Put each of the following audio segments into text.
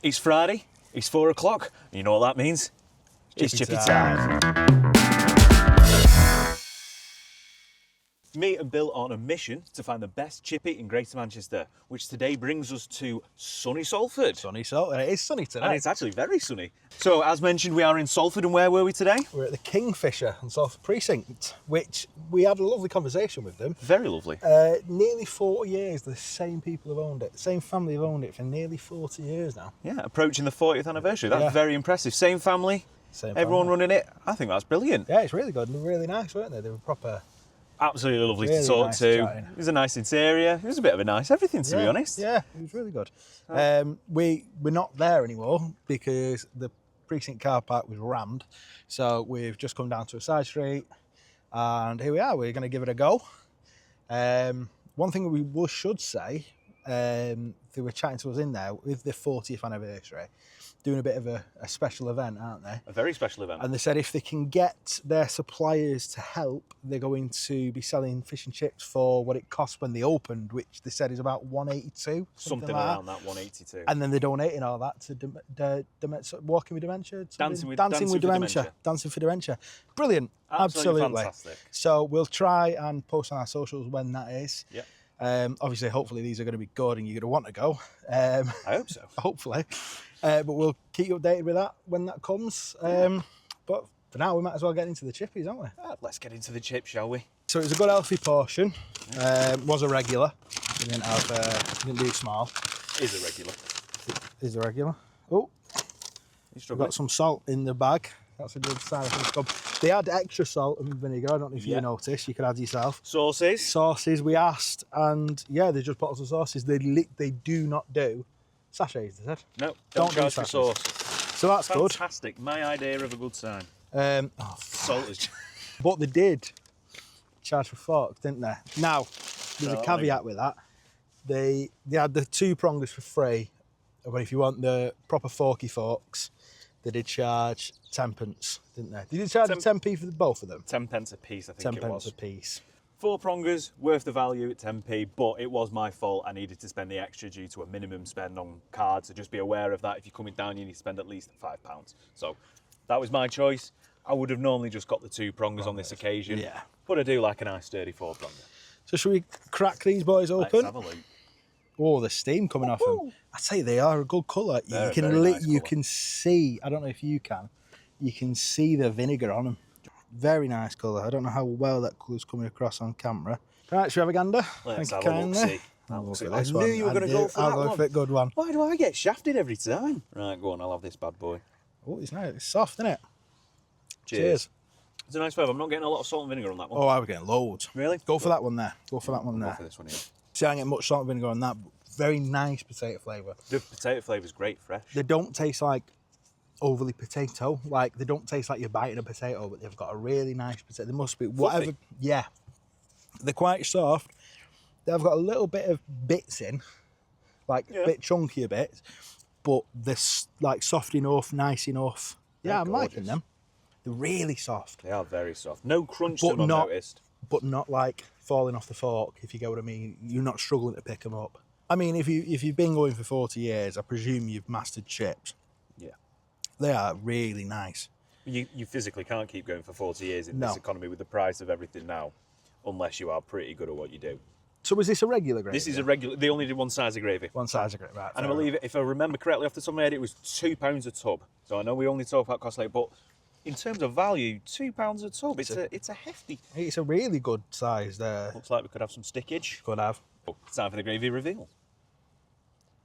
It's Friday, it's 4 o'clock, and you know what that means? It's Chippy time. Me and Bill are on a mission to find the best chippy in Greater Manchester, which today brings us to sunny Salford. Sunny Salford. It is sunny today. And it's actually very sunny. So, as mentioned, we are in Salford, and where were we today? We're at the Kingfisher on Salford Precinct, which we had a lovely conversation with them. Very lovely. Nearly 40 years, the same people have owned it. The same family have owned it for nearly 40 years now. Yeah, approaching the 40th anniversary. That's very impressive. Same family, everyone running it. I think that's brilliant. Yeah, it's really good and really nice, weren't they? They were proper... Absolutely lovely really to talk nice to. chatting. It was a nice interior. It was a bit of a nice everything, to be honest. Yeah, it was really good. We're not there anymore because the precinct car park was rammed. So we've just come down to a side street and here we are. We're going to give it a go. One thing we should say, they were chatting to us in there with the 40th anniversary, doing a bit of a special event, aren't they? A very special event. And they said if they can get their suppliers to help, they're going to be selling fish and chips for what it cost when they opened, which they said is about 182. Something like around that 182. And then they're donating all that to Walking with Dementia? Dancing with Dementia. Dancing for Dementia. Brilliant. Absolutely. Fantastic. So we'll try and post on our socials when that is. Yep. Obviously, hopefully these are going to be good and you're going to want to go. I hope so. Hopefully. But we'll keep you updated with that when that comes. But for now, we might as well get into the chippies, aren't we? Let's get into the chips, shall we? So it was a good healthy portion. Was a regular. We didn't do small. Is a regular. Is a regular. Oh, we've got some salt in the bag. That's a good sign. They had extra salt and vinegar. I don't know if you noticed. You could add yourself. Sauces we asked, and yeah, they just put us the sauces. They do not do sachets, they said. No, don't charge for sauce. So that's good. Fantastic. My idea of a good sign. Salt is... But they did charge for forks, didn't they? Now, there's a caveat with that. They had the 2 prongers for free, but if you want the proper forky forks, they did charge 10p, didn't they? Did they charge 10p for both of them? 10p a piece, I think it was. 10p a piece. 4 prongers, worth the value at 10p, but it was my fault. I needed to spend the extra due to a minimum spend on cards, so just be aware of that. If you're coming down, you need to spend at least £5. So that was my choice. I would have normally just got the 2 prongers on this occasion, but I do like a nice sturdy 4 pronger. So should we crack these boys open? Let's have a look. Oh, the steam coming off them. I tell you, they are a good colour. You can see, I don't know if you can see the vinegar on them. Very nice colour. I don't know how well that colour's coming across on camera. Right, should we have a gander? Let's have a look-see. I knew you were going to go for that one. I'll go for a good one. Why do I get shafted every time? Right, go on, I'll have this bad boy. Oh, it's nice. It's soft, isn't it? Cheers. It's a nice flavour. I'm not getting a lot of salt and vinegar on that one. Oh, I was getting loads. Really? Go for that one there. Go for that one there. Go for this one here. See, I don't get much salt and vinegar on that. Very nice potato flavour. The potato flavour's great, fresh. They don't taste like overly potato. Like, they don't taste like you're biting a potato, but they've got a really nice potato. They must be whatever. Fluffy. Yeah. They're quite soft. They've got a little bit of bits in, like a bit chunkier bits, but they're like soft enough, nice enough. Yeah, I'm liking them. They're really soft. They are very soft. No crunch to them, I've noticed. But not like falling off the fork, if you get what I mean. You're not struggling to pick them up. I mean, if you've been going for 40 years, I presume you've mastered chips. Yeah. They are really nice. You physically can't keep going for 40 years in this economy with the price of everything now, unless you are pretty good at what you do. So was this a regular gravy? This is a regular. They only did one size of gravy. One size of gravy, right. And I believe, if I remember correctly off the top of my head, it was £2 a tub. So I know we only talk about cost later, but in terms of value, £2 a tub, it's a hefty. It's a really good size there. Looks like we could have some stickage. Could have. Oh, it's time for the gravy reveal.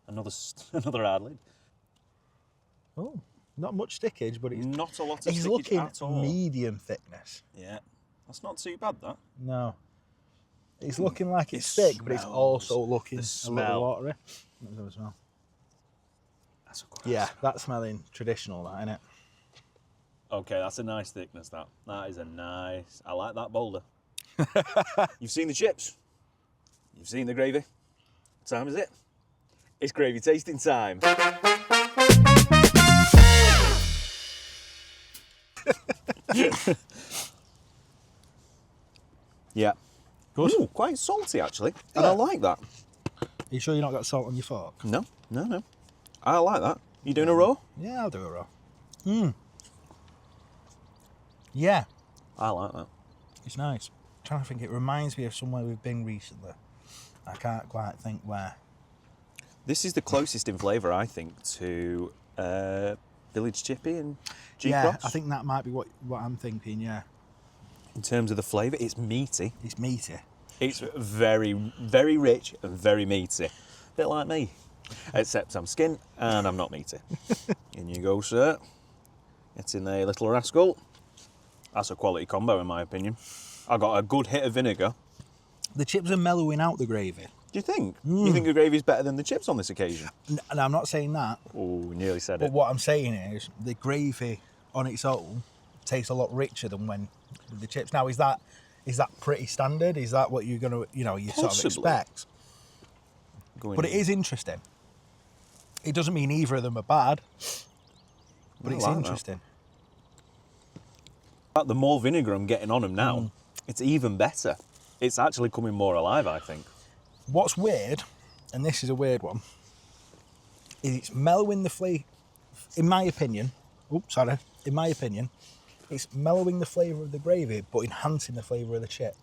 Another hard lid. Oh, not much stickage, but it's not a lot of stickage looking at all. Medium thickness. Yeah, that's not too bad, that. No. It's looking like it's thick, but it's also looking a little watery. Let's have a smell. That's a good smell. That's smelling traditional, that, isn't it? Okay, that's a nice thickness, that. That is a nice... I like that boulder. You've seen the chips. You've seen the gravy. What time is it? It's gravy tasting time. Yeah. Good. Ooh, quite salty, actually. And I like that. Are you sure you've not got salt on your fork? No. I like that. You doing a raw? Yeah, I'll do a raw. Yeah, I like that. it's nice. I'm trying to think, it reminds me of somewhere we've been recently. I can't quite think where. This is the closest in flavour, I think, to Village Chippy and G-Cross. Yeah, I think that might be what I'm thinking, yeah. In terms of the flavour, it's meaty. It's meaty. It's very, very rich and very meaty. A bit like me. Except I'm skin and I'm not meaty. In you go, sir. It's in a little rascal. That's a quality combo, in my opinion. I got a good hit of vinegar. The chips are mellowing out the gravy. Do you think? You think the gravy's better than the chips on this occasion? And I'm not saying that. Oh, nearly said But it. what I'm saying is the gravy on its own tastes a lot richer than when with the chips. Now, is that pretty standard? Is that what you're gonna, you sort of Possibly. expect? Going But it in. is interesting. It doesn't mean either of them are bad, but I it's like that. interesting. The more vinegar I'm getting on them now, it's even better. It's actually coming more alive, I think. What's weird, and this is a weird one, is it's mellowing the flavour. In my opinion, it's mellowing the flavour of the gravy, but enhancing the flavour of the chip.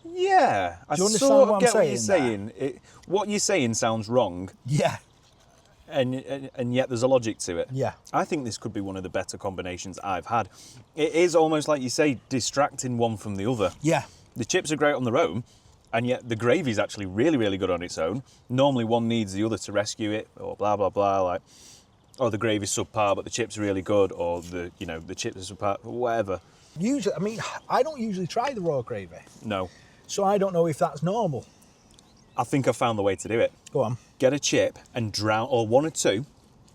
Yeah, I Do you understand sort what of I'm get what you're saying saying. What you're saying sounds wrong, Yeah, and yet there's a logic to it. yeah. I think this could be one of the better combinations I've had. It is almost like you say, distracting one from the other. Yeah. The chips are great on their own, and yet the gravy's actually really, really good on its own. Normally one needs the other to rescue it, or blah, blah, blah, like, or the gravy's subpar, but the chips are really good, or the chips are subpar, whatever. Usually, I don't usually try the raw gravy, No. so I don't know if that's normal. I think I found the way to do it. Go on. Get a chip and drown, or one or two,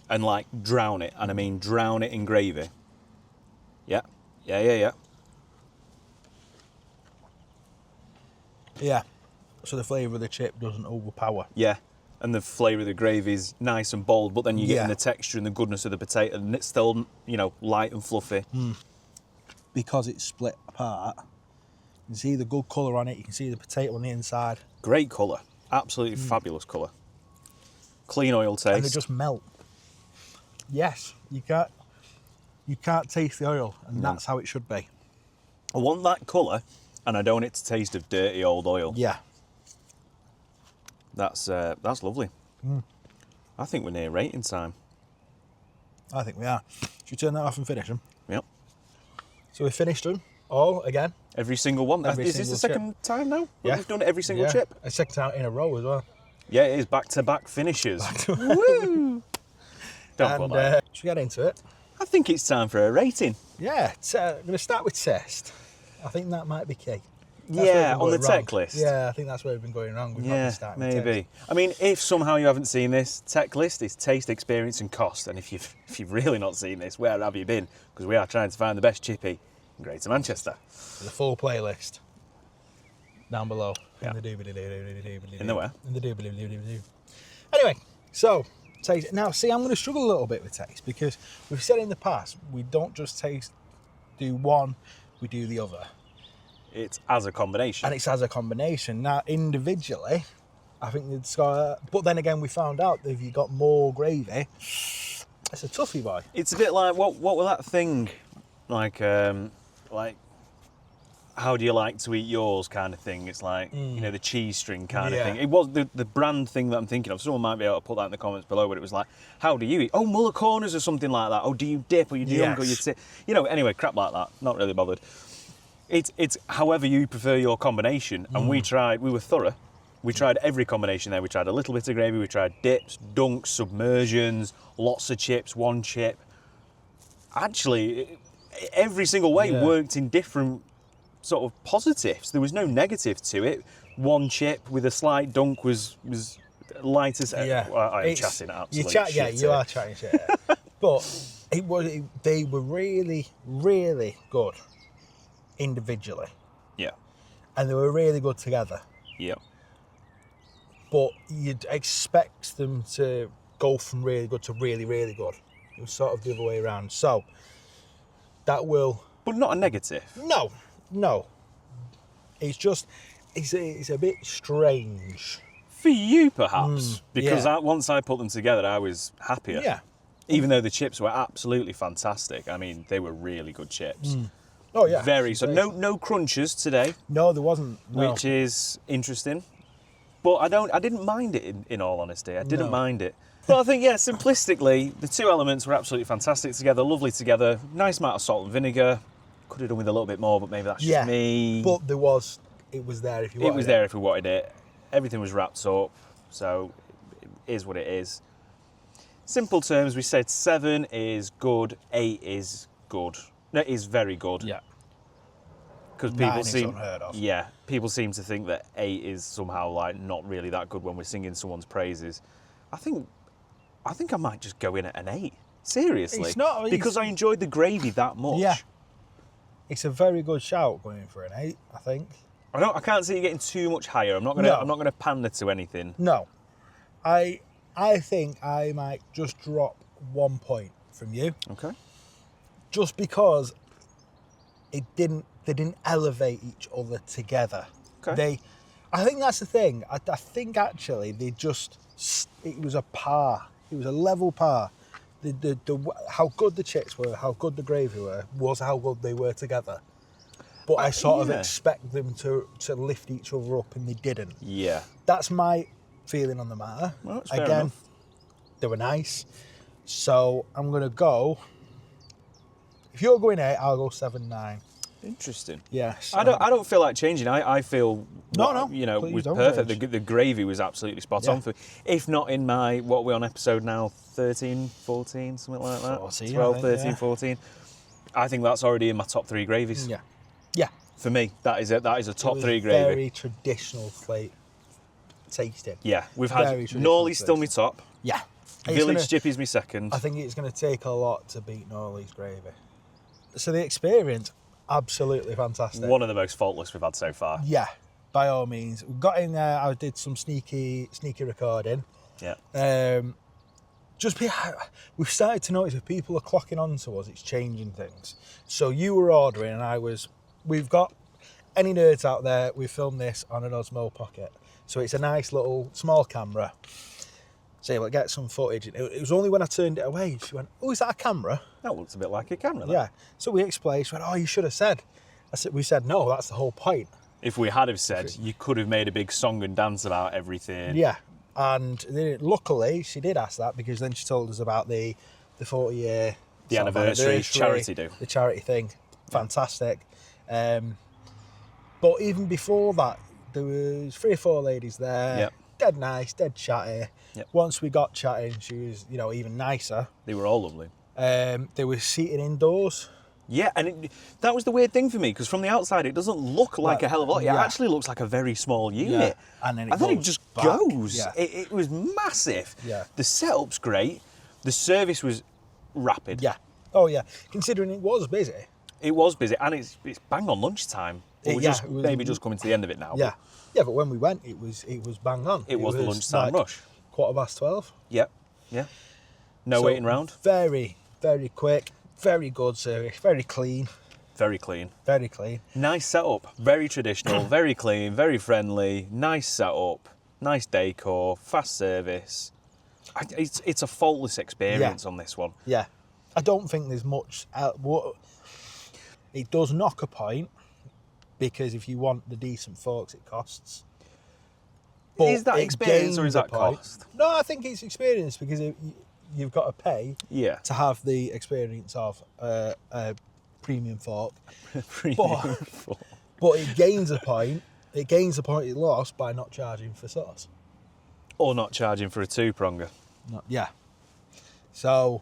and like drown it, and I mean drown it in gravy. Yeah. Yeah. So the flavour of the chip doesn't overpower. Yeah. And the flavour of the gravy is nice and bold, but then you're getting Yeah. the texture and the goodness of the potato, and it's still, light and fluffy. Because it's split apart. You can see the good colour on it. You can see the potato on the inside. Great colour. Absolutely fabulous colour. Clean oil taste. And they just melt. Yes, you can't taste the oil, and that's how it should be. I want that colour, and I don't want it to taste of dirty old oil. Yeah. That's lovely. I think we're near rating time. I think we are. Should we turn that off and finish them? Yep. So we finished them all again. Every single one. Every Is this the single second time now? Yeah. We've done every single chip? A second time in a row as well. Yeah, it is back-to-back finishes. Woo! Don't put And that. should we get into it? I think it's time for a rating. Yeah, I'm going to start with test. I think that might be key. That's where we've Yeah, been on the going wrong. T.E.C List. Yeah, I think that's where we've been going wrong. We've not Yeah, been starting with maybe. taste. I mean, if somehow you haven't seen this, T.E.C List is taste, experience and cost. And if you've really not seen this, where have you been? Because we are trying to find the best chippy in Greater Manchester. The full playlist down below. Yeah. In the doobly-doo-doo-doo-doo-doo-doo-doo. In the where? In the doobly-doo-doo-doo-doo. Anyway, so taste. Now, see, I'm going to struggle a little bit with taste because we've said in the past we don't just do one, we do the other. It's as a combination. And it's as a combination. Now, individually, I think it's got. But then again, we found out that if you got more gravy, it's a toughie, boy. It's a bit like what was that thing, like how do you like to eat yours kind of thing. It's like the cheese string kind of Yeah. thing. It was the brand thing that I'm thinking of. Someone might be able to put that in the comments below. But it was like, how do you eat? Oh, Muller corners or something like that. Oh, do you dip or you dunk or you Yes. anyway, crap like that. Not really bothered. It's however you prefer your combination. And we were thorough. We tried every combination there. We tried a little bit of gravy. We tried dips, dunks, submersions, lots of chips, one chip. Actually, every single way worked in different sort of positives. There was no negative to it. One chip with a slight dunk was light as... Yeah. Well, I am It's- chatting you absolute chat, shit yeah, you here. are chatting shit. But they were really, really good individually, Yeah. and they were really good together. Yeah. But you'd expect them to go from really good to really, really good. It was sort of the other way around. So that will... But not a negative. No. It's just, it's a bit strange. For you, perhaps, because yeah. once I put them together, I was happier. Yeah. Even though the chips were absolutely fantastic. I mean, they were really good chips. Oh yeah. Very so. No crunches today, No, there wasn't. No. which is interesting. But I didn't mind it. In all honesty, I didn't No. mind it. But I think, yeah, simplistically, the two elements were absolutely fantastic together, lovely together. Nice amount of salt and vinegar. Could have done with a little bit more, but maybe that's just me. But it was there if you wanted It was there if we wanted it. Everything was wrapped up, so it is what it is. Simple terms, we said 7 is good, 8 is good. No, is very good. Yeah. Because 9 people is seem, unheard of. yeah, people seem to think that 8 is somehow like not really that good when we're singing someone's praises. I think I might just go in at an 8. Seriously, It's not- because I enjoyed the gravy that much. Yeah. It's a very good shout going for an 8, I think. I can't see you getting too much higher. I'm not No. gonna pander to anything. No. I think I might just drop 1 point from you. Okay. Just because they didn't elevate each other together. Okay. I think that's the thing. I think actually it was a par. It was a level par. How good the chips were, how good the gravy was how good they were together. But I sort of yeah. expect them to lift each other up, and they didn't. Yeah. That's my feeling on the matter. Well, that's fair Again, enough. they were nice. So I'm going to go. If you're going 8, I'll go 7, 9. Interesting. Yes. I don't feel like changing. I feel No, you know, please was don't perfect. change. The gravy was absolutely spot Yeah. on for, if not in my, what are we on episode now, 13, 14, something like that. 14, 12, I think, 13, yeah. 14. I think that's already in my top 3 gravies. Yeah. Yeah. For me, that is it. That is a top It was 3 gravy. Very traditional tasting. Yeah, we've Very had traditional Norley's still my taste. top. Yeah. It's Village gonna- Chippy's my second. I think it's going to take a lot to beat Norley's gravy. So the experience, absolutely fantastic. One of the most faultless we've had so far. Yeah, by all means. We got in there. I did some sneaky recording. Yeah. We've started to notice if people are clocking on to us, it's changing things. So you were ordering, and we've got any nerds out there. We filmed this on an Osmo Pocket, so it's a nice little small camera. So we'll get some footage. It was only when I turned it away, she went, "Oh, is that a camera?" That looks a bit like a camera. That. Yeah. So we explained. She went, "Oh, you should have said." We said, "No, that's the whole point." If we had have said, you could have made a big song and dance about everything. Yeah. And luckily, she did ask that, because then she told us about the 40-year The anniversary charity do. the charity thing. Fantastic. But even before that, there was 3 or 4 ladies there. Yep. Dead nice, dead chatty. Yep. Once we got chatting, she was, even nicer. They were all lovely. They were seated indoors. Yeah, and that was the weird thing for me, because from the outside it doesn't look like a hell of a lot. It yeah. actually looks like a very small unit. And then it goes just back. goes. Yeah. It was massive. Yeah. The setup's great. The service was rapid. Yeah. Oh, yeah. Considering it was busy. It was busy, and it's bang on lunchtime. Or we're Yeah, just it was- maybe just coming to the end of it now. Yeah. Yeah, but when we went, it was bang on. It was the lunchtime rush. 12:15. Yep. Yeah. No So, waiting round. Very, very quick. Very good service. Very clean. Very clean. Very clean. Nice setup. Very traditional. Very clean. Very friendly. Nice setup. Nice decor. Fast service. It's a faultless experience on this one. Yeah. I don't think there's much. It does knock a point, because if you want the decent forks, it costs. Is that it experience or gains is a that point. cost? No, I think it's experience, because you've got to pay Yeah. to have the experience of a premium fork. Premium fork. But it gains a point. It gains the point it lost by not charging for sauce. Or not charging for a 2-pronger. Yeah. So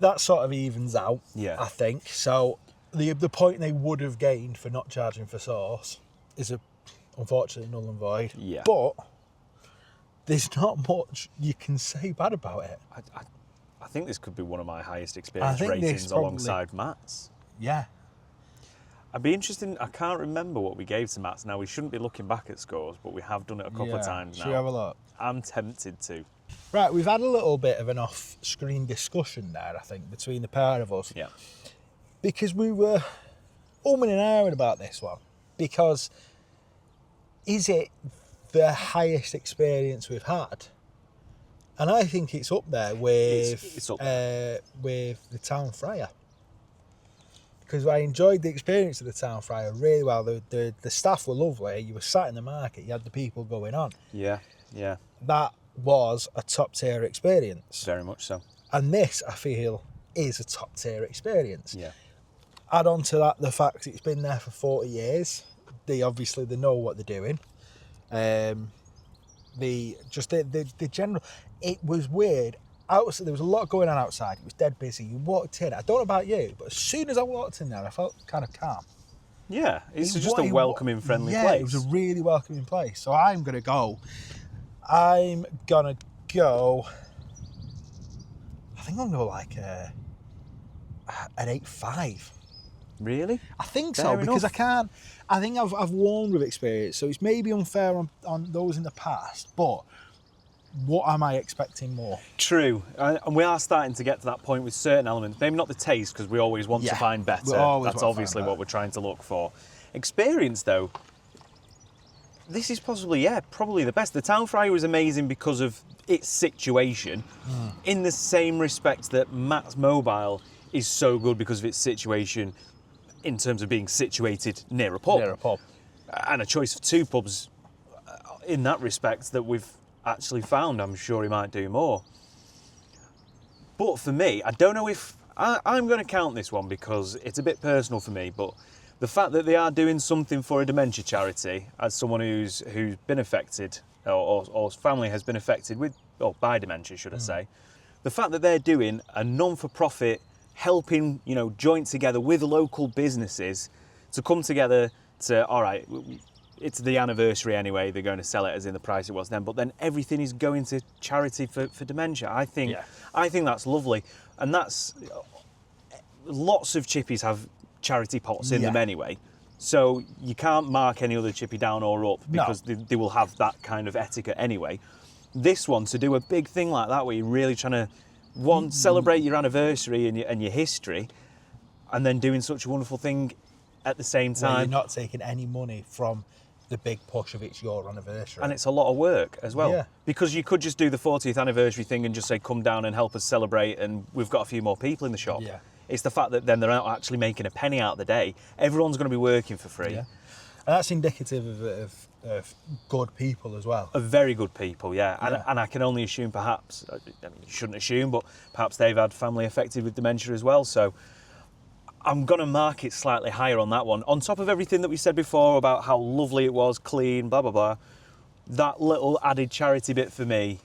that sort of evens out, Yeah. I think. So the point they would have gained for not charging for sauce is unfortunately null and void. Yeah. But there's not much you can say bad about it. I think this could be one of my highest experience think this ratings probably- alongside Matt's. Yeah. I'd be interested. I can't remember what we gave to Matt's now. We shouldn't be looking back at scores, but we have done it a couple of times Should we have now. a look? I'm tempted to. Right, we've had a little bit of an off-screen discussion there, I think, between the pair of us. Yeah. Because we were umming and ahhing about this one. Because is it the highest experience we've had. And I think it's up there with It's up there. With the Town Fryer. Because I enjoyed the experience of the Town Fryer really well. The staff were lovely. You were sat in the market. You had the people going on. Yeah. That was a top tier experience. Very much so. And this, I feel, is a top tier experience. Yeah. Add on to that the fact it's been there for 40 years. They know what they're doing. The general, it was weird. Outside, there was a lot going on outside. It was dead busy. You walked in. I don't know about you, but as soon as I walked in there, I felt kind of calm. Yeah, it's just a welcoming, friendly place. Yeah, it was a really welcoming place. So I'm gonna go. I think I'm gonna go like an 8.5. Really? I think so, Fair because enough. I think I've warned with experience, so it's maybe unfair on those in the past, but what am I expecting more? True, and we are starting to get to that point with certain elements. Maybe not the taste, because we always want to find better. That's obviously what we're trying to look for. Experience, though, this is probably the best. The Town Fryer was amazing because of its situation, in the same respect that Matt's Mobile is so good because of its situation in terms of being situated near a pub. And a choice of 2 pubs in that respect that we've actually found. I'm sure he might do more. But for me, I don't know if... I'm going to count this one because it's a bit personal for me, but the fact that they are doing something for a dementia charity, as someone who's been affected, or family has been affected by dementia, should I say, the fact that they're doing a non-for-profit, helping, joint together with local businesses to come together to, all right, it's the anniversary anyway, they're going to sell it as in the price it was then, but then everything is going to charity for dementia. I think that's lovely. And that's, lots of chippies have charity pots in them anyway. So you can't mark any other chippy down or up because they will have that kind of etiquette anyway. This one, to do a big thing like that where you're really trying to, celebrate your anniversary and your history, and then doing such a wonderful thing at the same time. Where you're not taking any money from the big push of it's your anniversary. And it's a lot of work as well. Yeah. Because you could just do the 40th anniversary thing and just say, come down and help us celebrate, and we've got a few more people in the shop. Yeah. It's the fact that then they're not actually making a penny out of the day. Everyone's going to be working for free. Yeah. And that's indicative of good people as well. Of very good people, yeah. And I can only assume perhaps, I mean, you shouldn't assume, but perhaps they've had family affected with dementia as well. So I'm going to mark it slightly higher on that one. On top of everything that we said before about how lovely it was, clean, blah, blah, blah, that little added charity bit for me,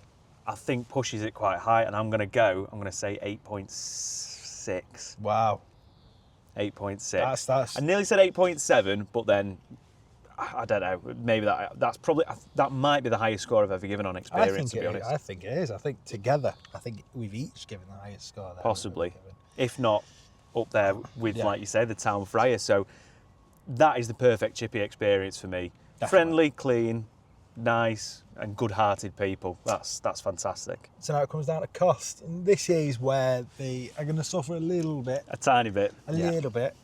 I think pushes it quite high. And I'm going to say 8.6. Wow. 8.6. That's... I nearly said 8.7, but then I don't know. Maybe that might be the highest score I've ever given on experience. To be honest, I think it is. I think together, we've each given the highest score there. Possibly, if not up there with, like you say, the Town Fryer. So that is the perfect chippy experience for me. Definitely. Friendly, clean, nice, and good-hearted people. That's fantastic. So now it comes down to cost, and this is where they are going to suffer a little bit. A tiny bit. A little bit.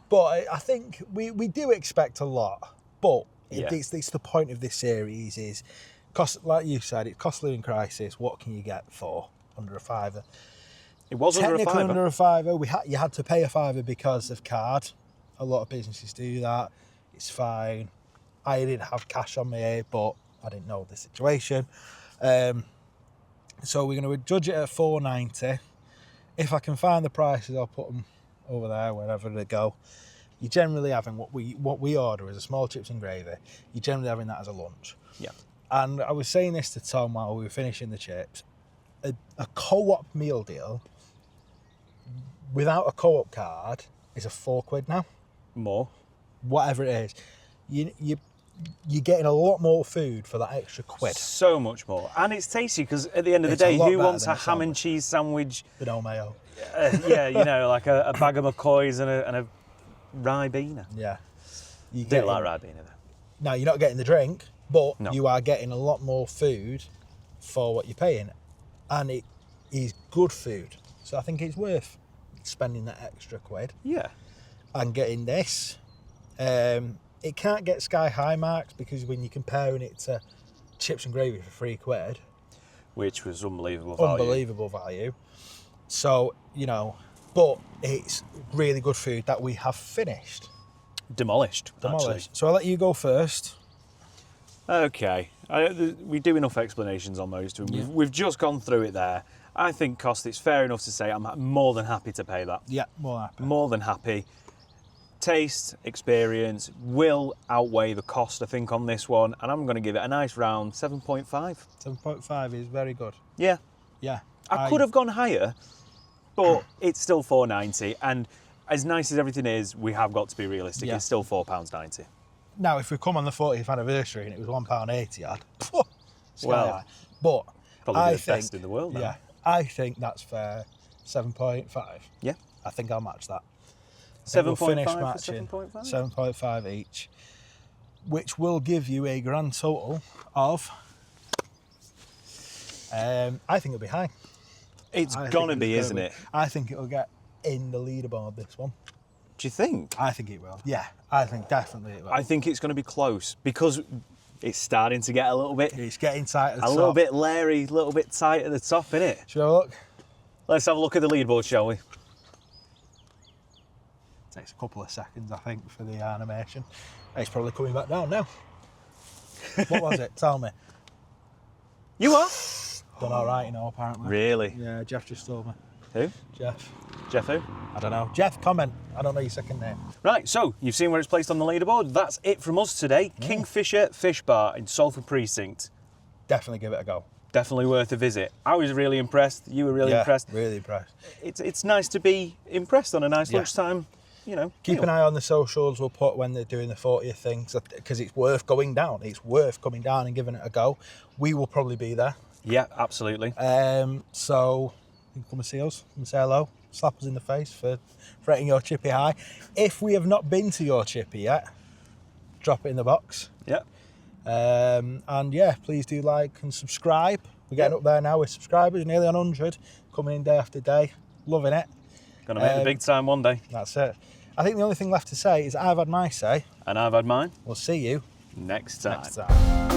But I think we do expect a lot. But it's the point of this series is cost, like you said, it's cost of living crisis. What can you get for under a £5? It was technically under a £5. You had to pay a £5 because of card. A lot of businesses do that. It's fine. I didn't have cash on me, but I didn't know the situation. So we're going to judge it at £4.90. If I can find the prices, I'll put them over there, wherever they go. You're generally having what we order as a small chips and gravy. You're generally having that as a lunch. Yeah. And I was saying this to Tom while we were finishing the chips. A co-op meal deal without a co-op card is a £4 now. More. Whatever it is. You're getting a lot more food for that extra £1. So much more. And it's tasty because at the end of the day, who wants a ham and cheese sandwich? With no mayo. Like a bag of McCoys and a Ribena. Yeah. You do like Ribena though. No, you're not getting the drink, but you are getting a lot more food for what you're paying. And it is good food. So I think it's worth spending that extra £1. Yeah. And getting this. It can't get sky high marks because when you're comparing it to chips and gravy for £3, which was unbelievable value. Unbelievable value. So, you know, but it's really good food that we have finished. Demolished. Actually. So I'll let you go first. Okay. We do enough explanations on those two. Yeah. We've just gone through it there. I think cost, it's fair enough to say I'm more than happy to pay that. Yeah, more happy. More than happy. Taste, experience will outweigh the cost, I think, on this one. And I'm going to give it a nice round 7.5. 7.5 is very good. Yeah. Yeah. I could have gone higher, but it's still £4.90. And as nice as everything is, we have got to be realistic. Yeah. It's still £4.90. Now, if we come on the 40th anniversary and it was £1.80, I'd Well, high. But probably I the think, best in the world now. Yeah, I think that's fair. 7.5. Yeah. I think I'll match that. 7.5 for finish 7.5? 7.5 each, which will give you a grand total of, I think it'll be high. It's going to be, isn't it? I think it'll get in the leaderboard, this one. Do you think? I think it will. Yeah, I think definitely it will. I think it's going to be close because it's starting to get a little bit... It's getting tight at the top. A little bit leery, a little bit tight at the top, innit? Should we have a look? Let's have a look at the leaderboard, shall we? Takes a couple of seconds, I think, for the animation. It's probably coming back down now. What was it? Tell me. You are? Done all right, you know, apparently. Really? Yeah, Jeff just told me. Who? Jeff. Jeff who? I don't know. Jeff, comment. I don't know your second name. Right, so you've seen where it's placed on the leaderboard. That's it from us today. Yeah. Kingfisher Fish Bar in Salford Precinct. Definitely give it a go. Definitely worth a visit. I was really impressed. You were really impressed. Really impressed. It's nice to be impressed on a nice lunchtime, you know. Keep meal. an eye on the socials we'll put when they're doing the 40th thing, because it's worth going down. It's worth coming down and giving it a go. We will probably be there. Yeah, absolutely. So you can come and see us, come and say hello, slap us in the face for rating your chippy high. If we have not been to your chippy yet, drop it in the box. Yeah. And yeah, please do like and subscribe. We're getting up there now with subscribers, nearly on 100, coming in day after day. Loving it. Gonna make the big time one day. That's it. I think the only thing left to say is I've had my say. And I've had mine. We'll see you Next time. next time.